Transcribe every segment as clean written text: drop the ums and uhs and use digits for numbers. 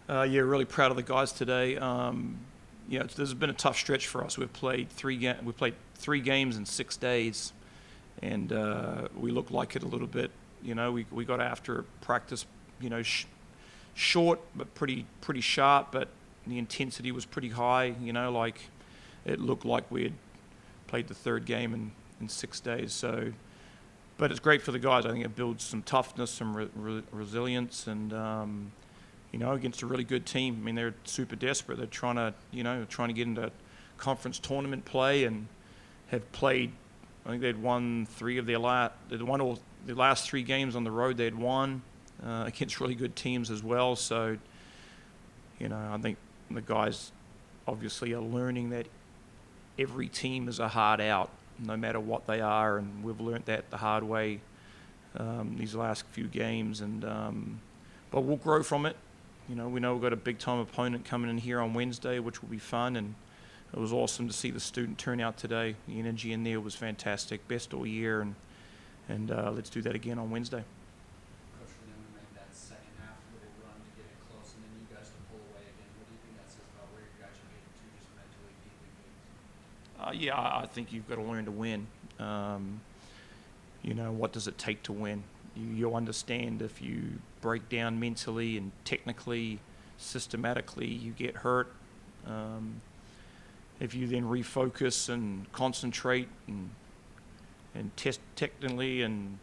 Yeah, really proud of the guys today. This has been a tough stretch for us. We played three games in 6 days, and we looked like it a little bit. We got after practice, short but pretty sharp, but the intensity was pretty high. Like it looked like we had played the third game in 6 days. So, but it's great for the guys. I think it builds some toughness, some resilience, and against a really good team. I mean, they're super desperate. They're trying to get into conference tournament play and have played. I think they'd won all the last 3 games on the road. They'd won against really good teams as well. So, I think the guys obviously are learning that every team is a hard out, no matter what they are, and we've learned that the hard way these last few games. But we'll grow from it. We know we've got a big-time opponent coming in here on Wednesday, which will be fun, and it was awesome to see the student turnout today. The energy in there was fantastic, best all year, and let's do that again on Wednesday. Coach, for them to make that second half little run to get it close, and then you guys to pull away again, what do you think that says about where you guys are getting to just mentally, deeply? Yeah, I think you've got to learn to win. What does it take to win? You'll understand if you break down mentally and technically, systematically, you get hurt. If you then refocus and concentrate and test technically and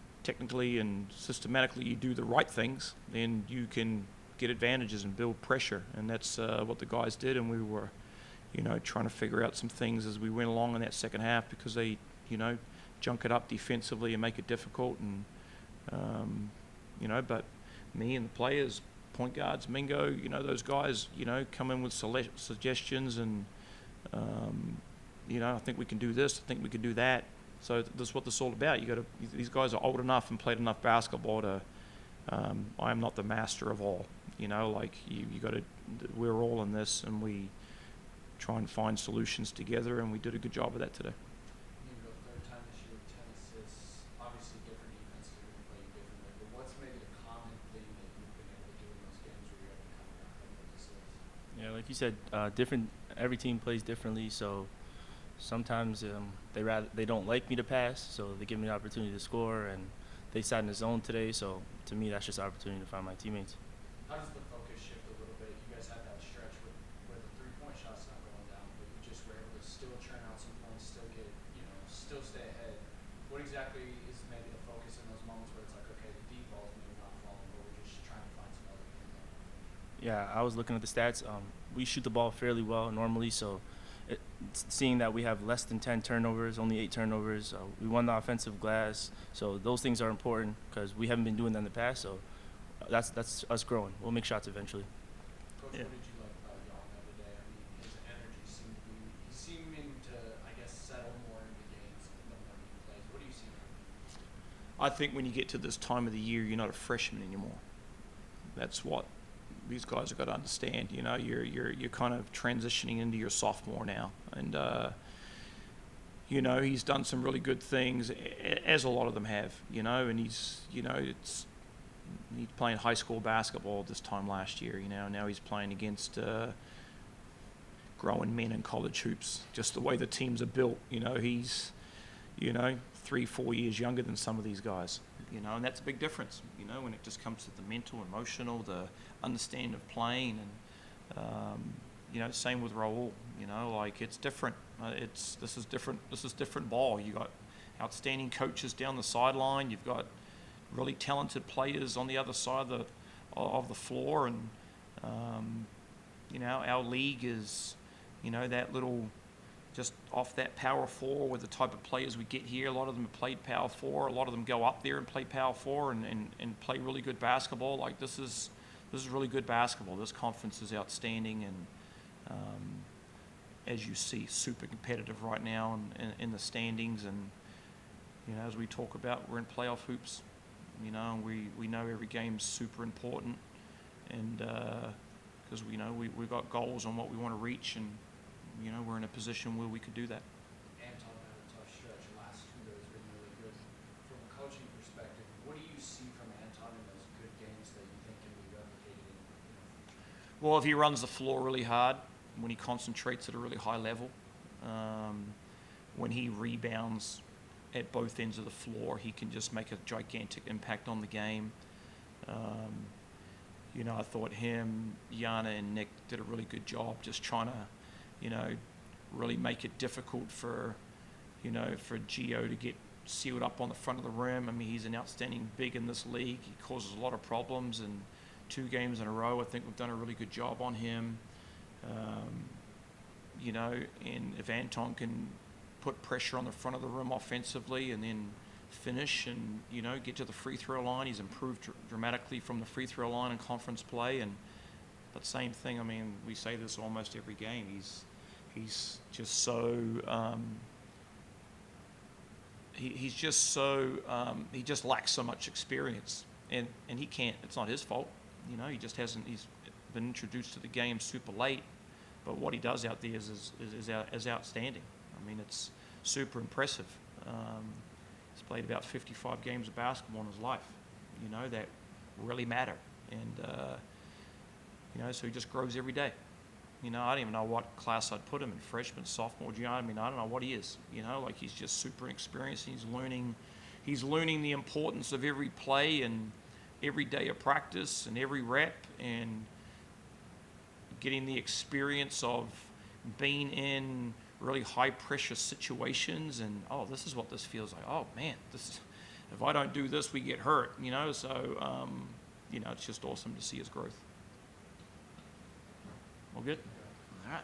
systematically, you do the right things, then you can get advantages and build pressure. And that's what the guys did. And we were, trying to figure out some things as we went along in that second half because they, junk it up defensively and make it difficult. And but me and the players, point guards, Mingo, those guys, come in with suggestions and, I think we can do this, I think we can do that. So that's what this is all about. These guys are old enough and played enough basketball to, I am not the master of all, you got to, we're all in this and we try and find solutions together, and we did a good job of that today. Third time this year, tennis is obviously different defenses are going to play you differently, but what's maybe the common thing that you've been able to do in those games where you're able to come around like this is? Yeah, like you said, different. Every team plays differently, so sometimes they don't like me to pass, so they give me the opportunity to score, and they sat in the zone today. So to me, that's just an opportunity to find my teammates. How does the focus shift a little bit? You guys had that stretch where the three-point shot's not going down, but you just were able to still churn out some points, still stay ahead. What exactly is maybe the focus in those moments where it's like, okay, the deep ball's maybe not falling, but we're just trying to find some other things? Yeah, I was looking at the stats. We shoot the ball fairly well normally, so seeing that we have less than 10 turnovers, only 8 turnovers, we won the offensive glass. So those things are important because we haven't been doing that in the past. So that's us growing. We'll make shots eventually. Coach, Yeah. what did you like about Yonga today? I mean, his energy he's seeming to, I guess, settle more into games the more he plays. What do you see from him? I think when you get to this time of the year, you're not a freshman anymore. That's what these guys have got to understand. You're kind of transitioning into your sophomore now, and he's done some really good things, as a lot of them have. And he's playing high school basketball this time last year. Now he's playing against growing men in college hoops. Just the way the teams are built, he's 3-4 years younger than some of these guys. And that's a big difference, when it just comes to the mental, emotional, the understanding of playing, and same with Raul. It's different. This is different. This is different ball. You got outstanding coaches down the sideline. You've got really talented players on the other side of the floor, and our league is that little. Just off that power four with the type of players we get here. A lot of them have played power four. A lot of them go up there and play power four and play really good basketball. This is really good basketball. This conference is outstanding, and as you see, super competitive right now in the standings. And as we talk about, we're in playoff hoops. We know every game's super important, and because we've got goals on what we want to reach, and we're in a position where we could do that. Anton had a tough stretch. Last 2 days been really good. From a coaching perspective, what do you see from Anton in those good games that you think can be replicated in? Well, if he runs the floor really hard, when he concentrates at a really high level, when he rebounds at both ends of the floor, he can just make a gigantic impact on the game. I thought him, Yana, and Nick did a really good job just trying to, really make it difficult for Gio to get sealed up on the front of the rim. I mean, he's an outstanding big in this league. He causes a lot of problems, and 2 games in a row, I think we've done a really good job on him. And if Anton can put pressure on the front of the rim offensively and then finish and, get to the free throw line, he's improved dramatically from the free throw line in conference play. But same thing, I mean, we say this almost every game. He's just so he just lacks so much experience, and he can't. It's not his fault, He just hasn't. He's been introduced to the game super late, but what he does out there is outstanding. I mean, it's super impressive. He's played about 55 games of basketball in his life, that really matter, and so he just grows every day. I don't even know what class I'd put him in, freshman, sophomore, junior. I mean, I don't know what he is. He's just super experienced. He's learning the importance of every play and every day of practice and every rep, and getting the experience of being in really high pressure situations. And this is what this feels like. Oh man, if I don't do this, we get hurt. So it's just awesome to see his growth. All good? All right.